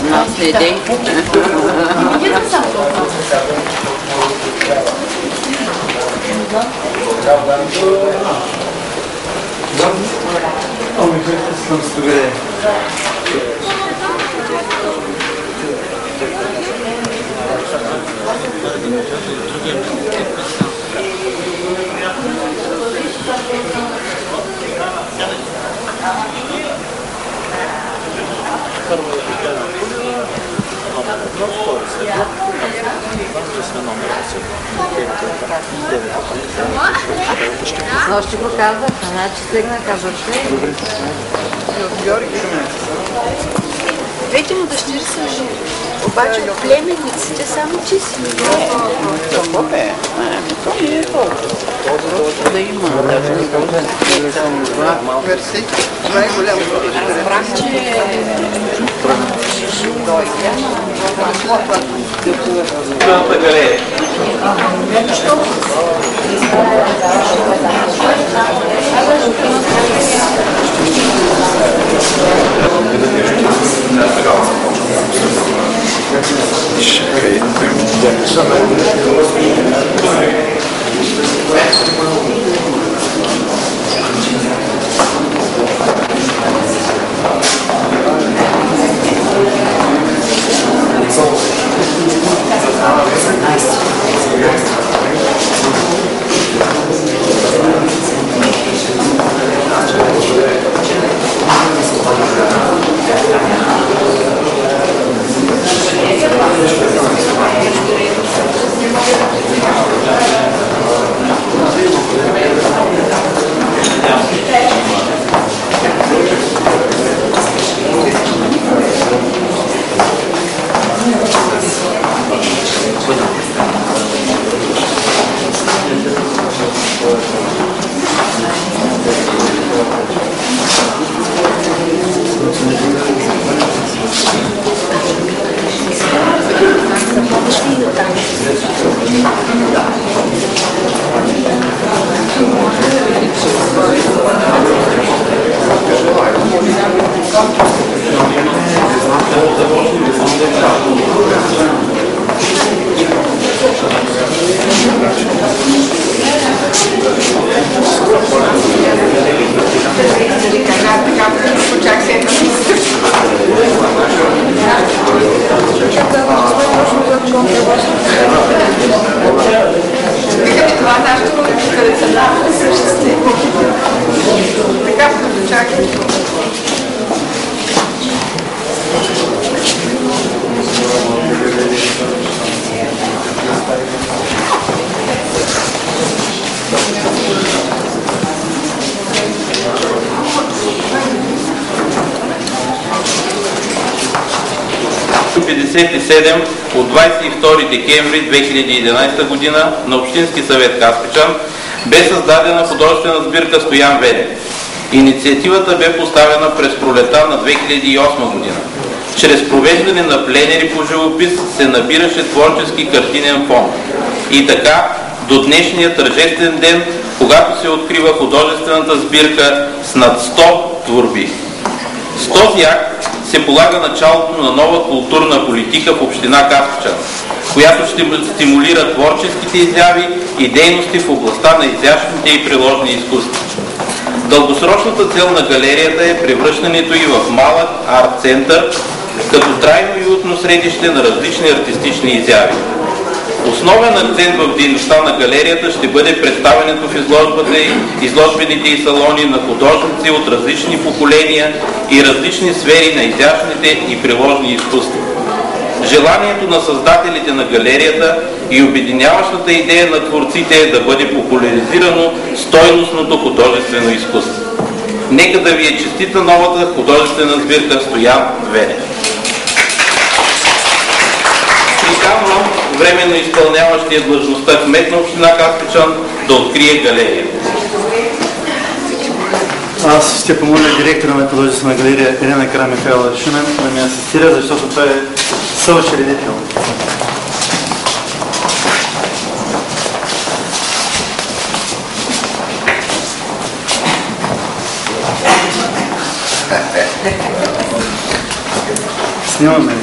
На седи. Нощи го казаха, значи стигна, казахте. Двете му дъщери са живи. Обаче от племенниците само че си. Какво бе? То не е толкова. Да има. Мерси. Най-голямо. Разбрах, че дойде. От 22 декември 2011 година на Общински съвет Каспичан бе създадена художествена сбирка Стоян Венев. Инициативата бе поставена през пролета на 2008 година. Чрез провеждане на пленери по живопис се набираше творчески картинен фонд. И така до днешния тържествен ден, когато се открива художествената сбирка с над 100 творби. С този акт се полага началото на нова културна политика в община Каспичан, която ще стимулира творческите изяви и дейности в областта на изящните и приложни изкуства. Дългосрочната цел на галерията е превръщането ѝ в малък арт-център, като трайно и уютно средище на различни артистични изяви. Основен акцент в дейността на галерията ще бъде представянето в изложбените и салони на художници от различни поколения и различни сфери на изящните и приложни изкуства. Желанието на създателите на галерията и обединяващата идея на творците е да бъде популяризирано стойностното художествено изкуство. Нека да ви е честита новата художествена сбирка Стоян Венев. Приканвам временно изпълняващия длъжността кмет на община Каспичан да открие галерията. Аз ще помоля директора на художествена галерия Елена Карамихайлова Шумен да ми асистира, защото той е съучредител. Снимаме.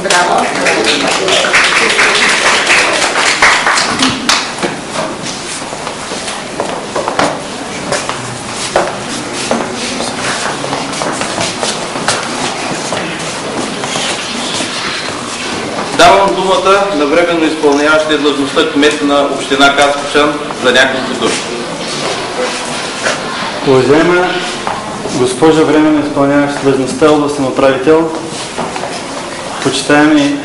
Браво! Давам думата на временно изпълняващия длъжността кмет на община Каспичан за няколко думи. Уважаема госпожа временно изпълняваща длъжността областен управител, почитаеми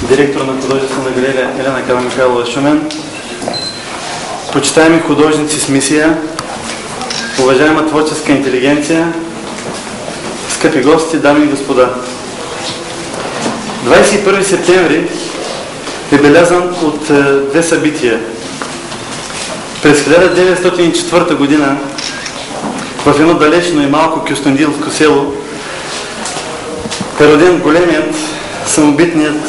директор на художествена галерия Елена Карамихайлова Шумен, почитаеми художници с мисия, уважаема творческа интелигенция, скъпи гости, дами и господа. 21 септември е белязан от две събития. През 1904 година в едно далечно и малко кюстендилско село е роден големият, самобитният,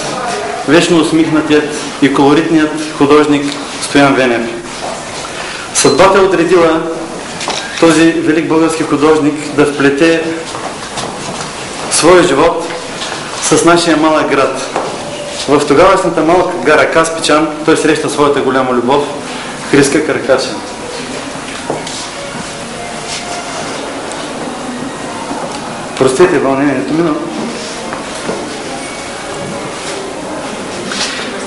вечно усмихнатият и колоритният художник Стоян Венев. Съдбата е отредила този велик български художник да вплете своя живот с нашия малък град. В тогавашната малка гара Каспичан той среща своята голяма любов Хриска Каракача. Простете вълнението ми, но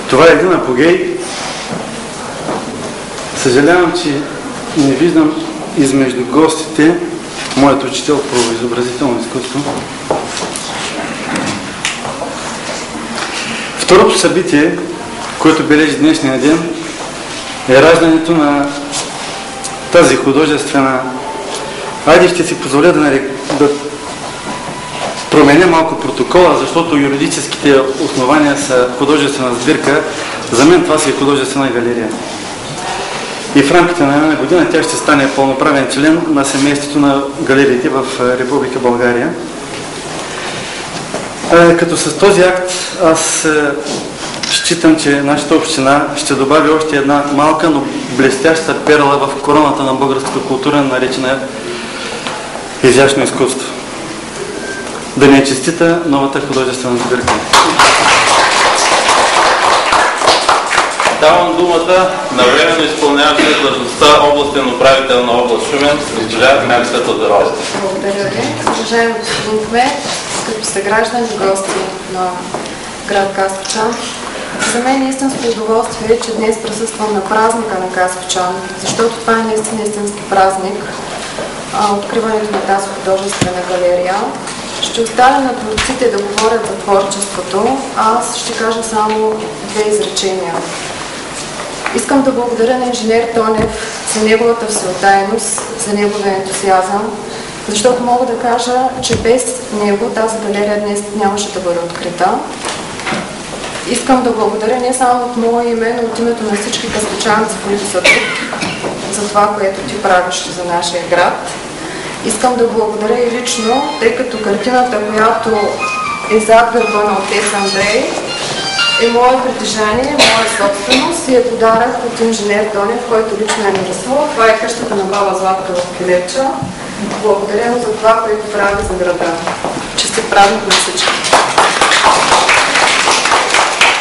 това е един апогей. Съжалявам, че не виждам измежду гостите моят учител по изобразително изкуство. Второто събитие, което бележи днешния ден, е раждането на тази художествена... Айде ще си позволя да променя малко протокола, защото юридическите основания са художествена сбирка. За мен това си е художествена галерия. И в рамките на една година тя ще стане пълноправен член на семейството на галериите в Република България. Като с този акт аз считам, че нашата община ще добави още една малка, но блестяща перла в короната на българската култура, наречена изящно изкуство. Да ни е честита новата художествена сбирка. Давам думата на временно изпълняващия длъжността областен управител на област Шумен, госпожа Мелиса Тодорова. Благодаря ви. Уважаеми господин кмет, скъпи съграждани, гости на град Каспичан, за мен е истинско удоволствие, че днес присъствам на празника на Каспичан, защото това е наистина истински празник. Откриването на тази художествена галерия. Ще оставя на творците да говорят за творчеството, а аз ще кажа само две изречения. Искам да благодаря на инженер Тонев за неговата всеотдайност, за неговия ентусиазъм, защото мога да кажа, че без него тази галерия днес нямаше да бъде открита. Искам да благодаря не само от мое име, но от името на всички каспичанци, които са тук, за това, което ти правиш за нашия град. Искам да благодаря и лично, тъй като картината, която е зад гърба на отец Андрей, е мое притежание, моя собственост и е подарък от инженер Донев, който лично е нарисувал. Това е къщата на баба Златка в Пилепча. Благодаря му за това, което прави за града. Честит празник на всички!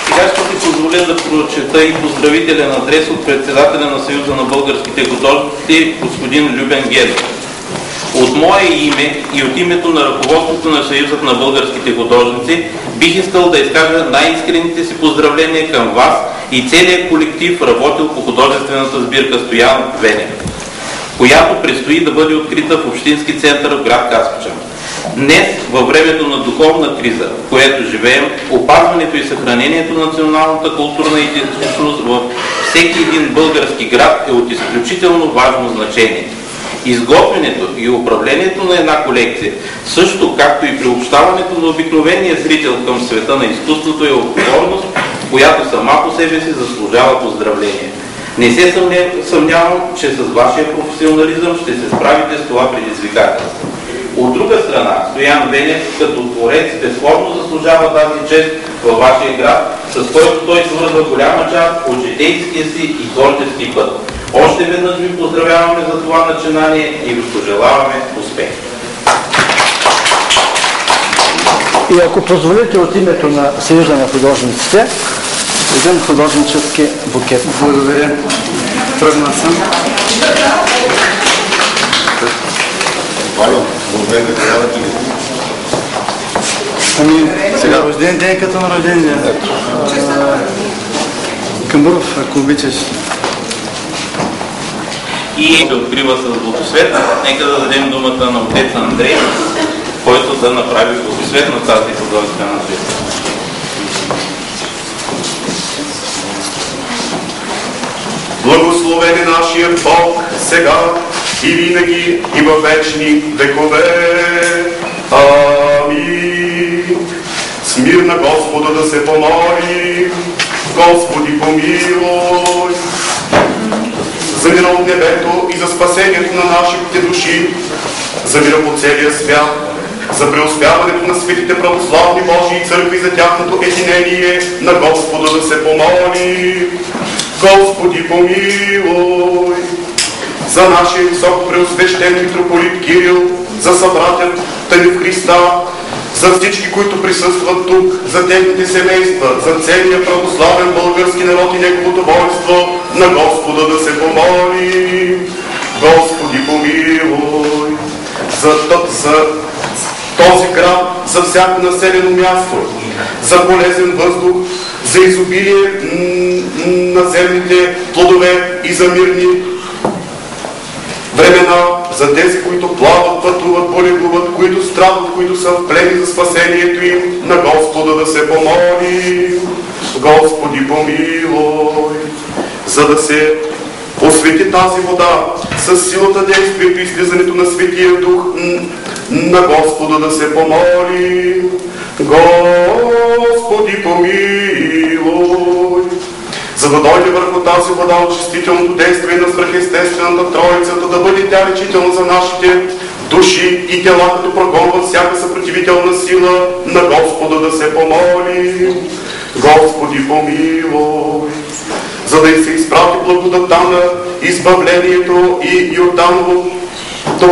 Сега ще си позволя да прочета и поздравителен адрес от председателя на Съюза на българските художници, господин Любен Гедов. От мое име и от името на ръководството на Съюзът на българските художници бих искал да изкажа най-искрените си поздравления към вас и целият колектив, работил по художествената сбирка Стоян Венев, която предстои да бъде открита в общински център в град Каспичан. Днес, във времето на духовна криза, в което живеем, опазването и съхранението на националната културна идентичност във всеки един български град е от изключително важно значение. Изготвянето и управлението на една колекция, също както и приобщаването на обикновения зрител към света на изкуството е отговорност, която сама по себе си заслужава поздравление. Не се съмнявам, че с вашия професионализъм ще се справите с това предизвикателство. От друга страна, Стоян Венев като творец безспорно заслужава тази чест във вашия град, с който той свързва голяма част от житейския си и творчески път. Още веднъж ви поздравяваме за това начинание и ви пожелаваме успех. И ако позволите от името на Съюза на художниците, един художнически букет. Благодаря. Тръгна съм. Ами, сега рожден ден като на рожден ден. Камбуров, ако обичаш. И се открива с благосвет. Нека да дадем думата на отец Андрей, който да направи благосвет на тази художествена света. Благословен е нашия Бог сега и винаги и във вечни векове. Амин. С мир на Господа да се помолим. Господи, помилуй. За мира от небето и за спасението на нашите души, за мира по целия свят, за преуспяването на светите православни Божии църкви, за тяхното единение на Господа да се помоли. Господи, помилуй. За нашия високо преосвещен митрополит Кирил, за събратята ни в Христа, за всички, които присъстват тук, за техните семейства, за целия православен български народ и неговото воинство, на Господа да се помоли. Господи, помилуй. За този град, за всяко населено място, за полезен въздух, за изобилие на земните плодове и за мирни времена, за тези, които плават, пътуват, боледуват, които страдат, които са в плени за спасението им, на Господа да се помоли. Господи, помилуй. За да се освети тази вода с силата, действието и слизането на Светия Дух, на Господа да се помоли. Господи, помилуй. За да дойде върху тази вода очистителното действие на свръхестествената Троицата, да бъде тя лечителна за нашите души и тела, като прогонва всяка съпротивителна сила, на Господа да се помоли. Господи, помилуй. За да се изпрати благодатта на избавлението и Йордановото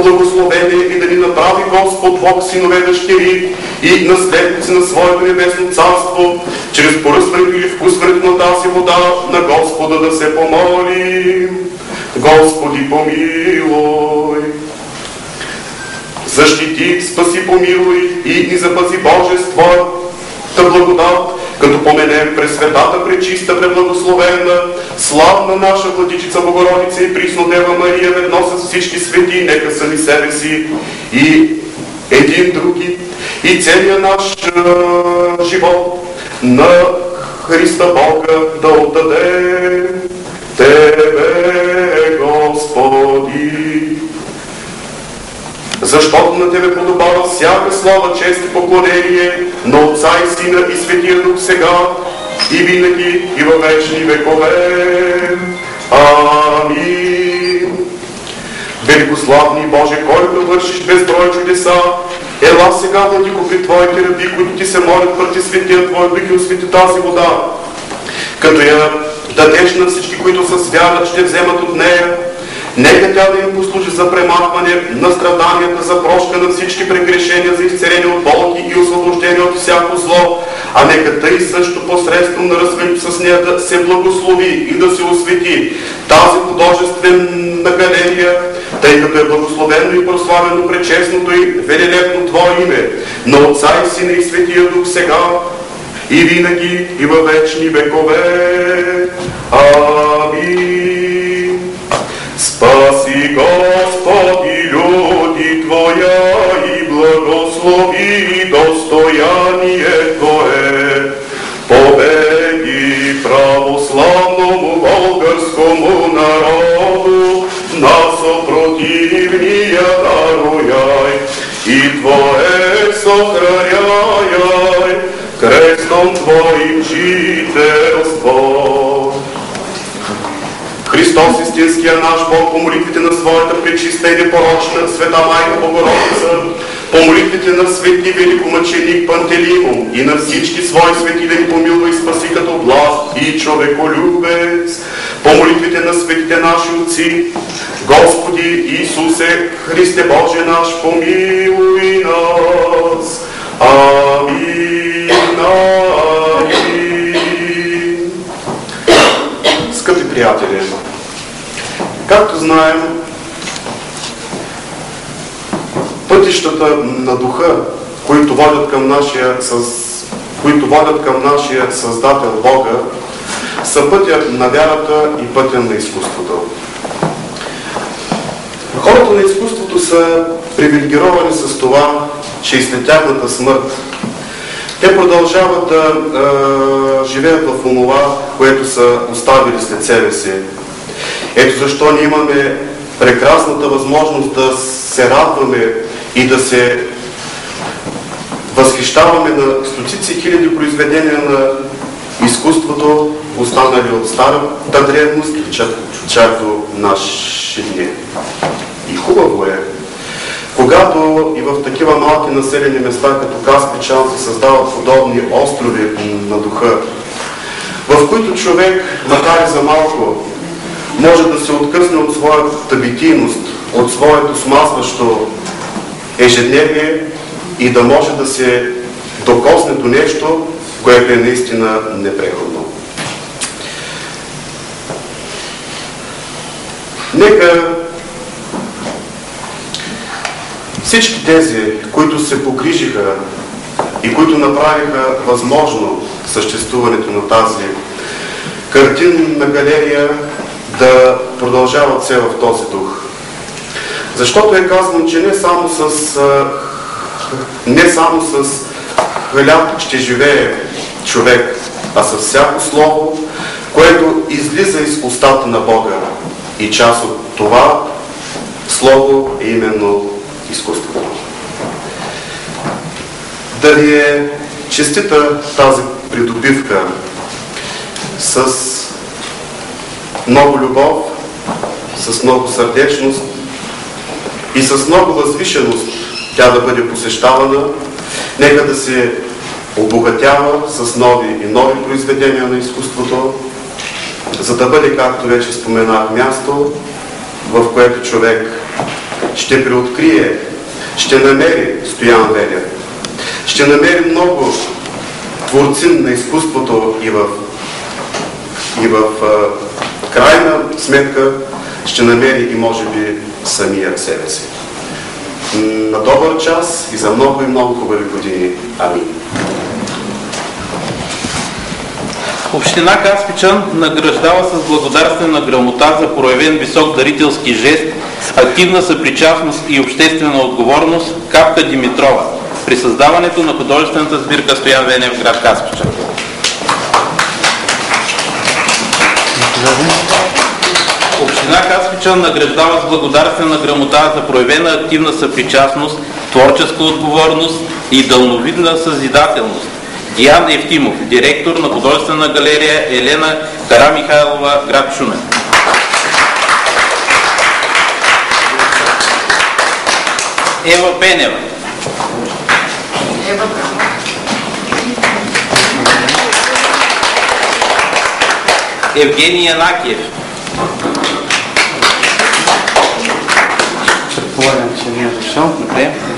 благословение и да ни направи Господ Бог, синове, дъщери и наследници на своето небесно царство, чрез поръсването или вкусването на тази вода, на Господа да се помоли. Господи, помилуй. Защити, спаси, помилуй и ни запази Божествата благодат, като поменем пресветата, пречиста, преблагословена, славна наша Владичица Богородица и Приснодева Мария, ведно с всички свети, нека сами себе си и един други и целият наш живот на Христа Бога да отдаде. Тебе, Господи. Защото на Тебе подобава всяка слава, чест и поклонение на Отца и Сина и Светия Дух сега и винаги и във вечни векове. Амин. Великославни Боже, който вършиш безброй чудеса, ела сега, Владико, при Твоите раби, които Ти се молят прати Светия Твой Дух и освети тази вода, като я дадеш на всички, които с вяра ще вземат от нея. Нека тя да им послужи за премахване на страданията, за прошка на всички прегрешения, за изцеление от болки и освобождение от всяко зло, а нека тъй също посредством на развитието с нея да се благослови и да се освети тази художествена галерия, тъй като е благословено и прославено пречестното и велелепно Твое име, на Отца и Сина и Светия Дух сега и винаги и във вечни векове. Амин. Спаси, Господи, люди Твоя и благослови достояние Твое. Победи православному българскому народу, на съпротивния даруяй и Твое сохраняй, крестом Твоим жителство. Христос, истинския наш Бог, по молитвите на своята пречиста и непорочна света Майка Богородица, по молитвите на свети великомъченик Пантелеймон и на всички свои свети да ни помилва и спаси като благ и човеколюбец, по молитвите на светите наши отци, Господи Исусе Христе Боже наш, помилуй нас. Амин. Амин. Скъпи приятели, както знаем, пътищата на духа, които водят към нашия Създател Бога, са пътя на вярата и пътя на изкуството. Хората на изкуството са привилегировани с това, че и след тяхната смърт те продължават да живеят в онова, което са оставили след себе си. Ето защо ние имаме прекрасната възможност да се радваме и да се възхищаваме на стотици хиляди произведения на изкуството, останали от старата древност, чак до наши дни. И хубаво е, когато и в такива малки населени места, като Каспичан, се създават подобни острови на духа, в които човек, макар и за малко, може да се откъсне от своята битийност, от своето смазващо ежедневие и да може да се докосне до нещо, което е наистина непреходно. Нека всички тези, които се погрижиха и които направиха възможно съществуването на тази картинна галерия, да продължават все в този дух. Защото е казано, че не само с хляб ще живее човек, а с всяко слово, което излиза из устата на Бога. И част от това слово е именно изкуството. Да ви е честита тази придобивка с много любов, с много сърдечност и с много възвишеност тя да бъде посещавана. Нека да се обогатява с нови и нови произведения на изкуството, за да бъде, както вече споменах, място, в което човек ще преоткрие, ще намери Стоян Велев, ще намери много творци на изкуството и в крайна сметка ще намери и може би самия себе си. На добър час и за много и много хубави години. Амин. Община Каспичан награждава с благодарствена грамота за проявен висок дарителски жест, активна съпричастност и обществена отговорност Капка Димитрова при създаването на художествената сбирка Стоян Венев в град Каспичан. Община Каспичан награждава с благодарствена грамота за проявена активна съпричастност, творческа отговорност и дълновидна съзидателност Диан Евтимов, директор на художествена галерия Елена Карамихайлова, град Шумен. Ева Пенева. Евгений Янакиев. Предполагам, че не е дошъл.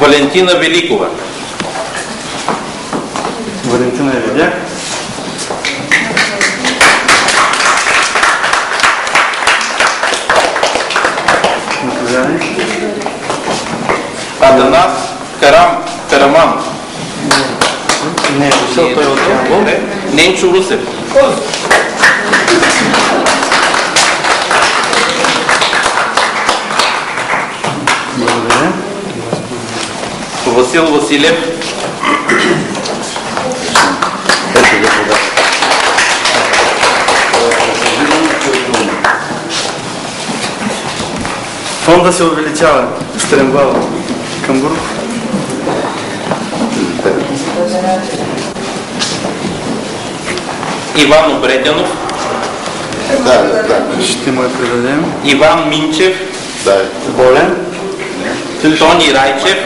Валентина Великова. Валентина я видях. Атанас Караманов. Не е дошъл, той е от Ямбол. Ненчо Русев. Благодаря. Васил Василев. Фонда се увеличава. Стремглава. Камбуров. Иван Обредянов. Ще му я предадем. Иван Минчев. Болен. Тони Райчев.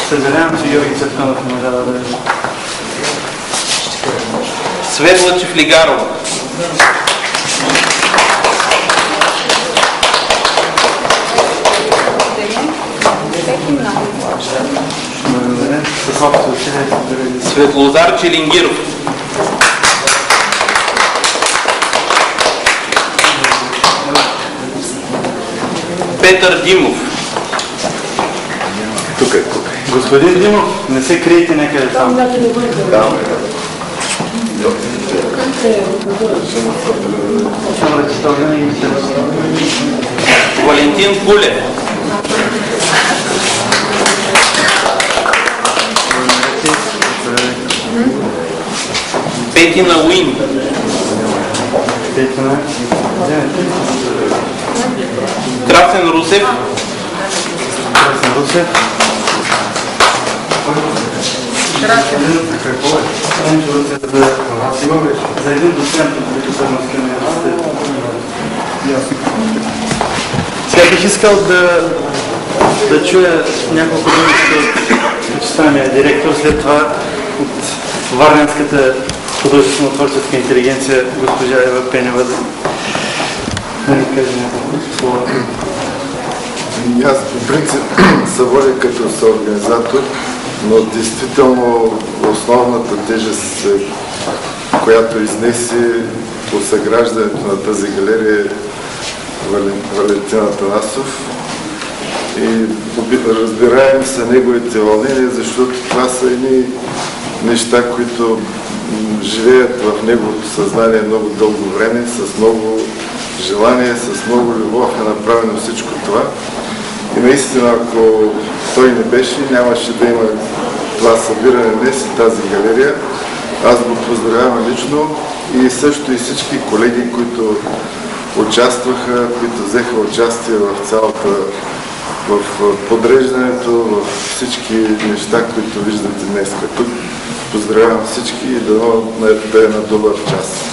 Съжалявам, че Георги Цветканов не можа да бъде. Светла Чифлигарова. Светлозар Челингиров. Петър Димов. Тук. Господин Димов, не се криете някъде там. Валентин Кулев. Петина Уин. Красен Русев. За един доцент от Търновския университет. Сега бих искал да чуя няколко думи от почитаемия директор, след това от Варненската художествено-творческа интелигенция госпожа Ева Пенева да ни каже няколко слова. Аз по принцип се водя като съорганизатор, но действително основната тежест, която изнесе по съграждането на тази галерия е Валентин Атанасов. И разбираем са неговите вълнения, защото това са едни неща, които живеят в неговото съзнание много дълго време, с много желание, с много любов е направено всичко това. И наистина, ако той не беше, нямаше да има това събиране днес и тази галерия. Аз го поздравявам лично и също и всички колеги, които участваха, които взеха участие в цялата, в подреждането, в всички неща, които виждате днес. Тук поздравявам всички и да е на добър час.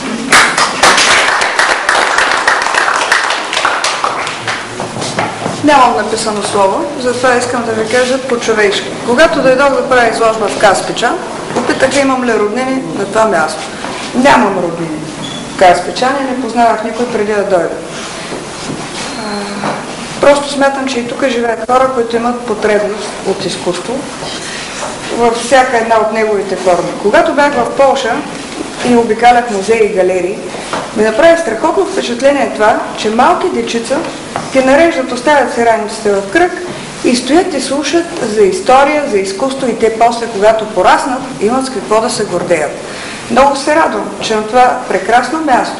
Нямам написано слово, затова искам да ви кажа по-човешки. Когато дойдох да правя изложба в Каспичан, попитаха имам ли роднини на това място. Нямам роднини в Каспичан и не познавах никой преди да дойда. Просто смятам, че и тук живеят хора, които имат потребност от изкуство във всяка една от неговите форми. Когато бях в Полша и обикалях музеи и галерии, ми направи страхотно впечатление това, че малки дечица ги нареждат, оставят се раниците в кръг и стоят и слушат за история, за изкуство и те после, когато пораснат, имат с какво да се гордеят. Много се радвам, че на това прекрасно място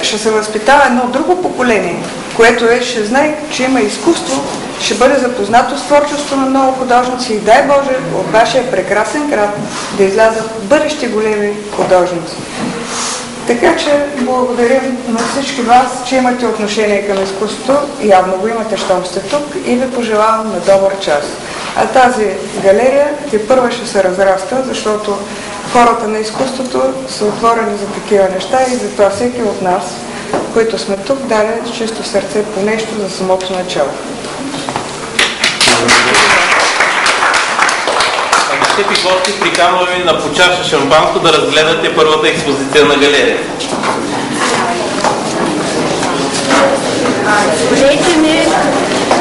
ще се възпитава едно друго поколение, което ще знае, че има изкуство, ще бъде запознато с творчество на много художници и дай Боже от вашия прекрасен град да излязат бъдещи големи художници. Така че благодарим на всички вас, че имате отношение към изкуството, явно го имате, щом сте тук, и ви пожелавам на добър час. А тази галерия тепърва ще се разраства, защото хората на изкуството са отворени за такива неща и затова всеки от нас, които сме тук, даде с чисто сърце по нещо за самото начало. Скъпи гости, приканвам ви на по чаша шампанско да разгледате първата експозиция на галерията. Позволете ми,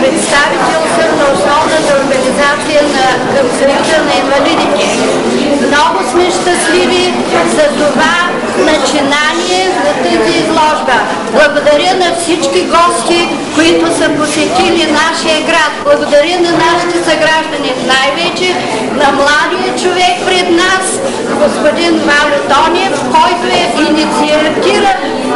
представител съм на основната организация към Съюза на инвалидите. Много сме щастливи за това начинание на тази изложба. Благодаря на всички гости, които са посетили нашия град. Благодаря на нашите съграждани, най-вече на младия човек пред нас, господин Валю Тонев, който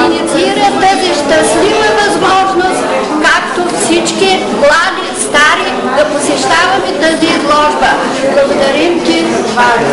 инициира тази щастлива възможност, както всички млади, стари, да посещаваме тази изложба. Благодарим ти, Валю.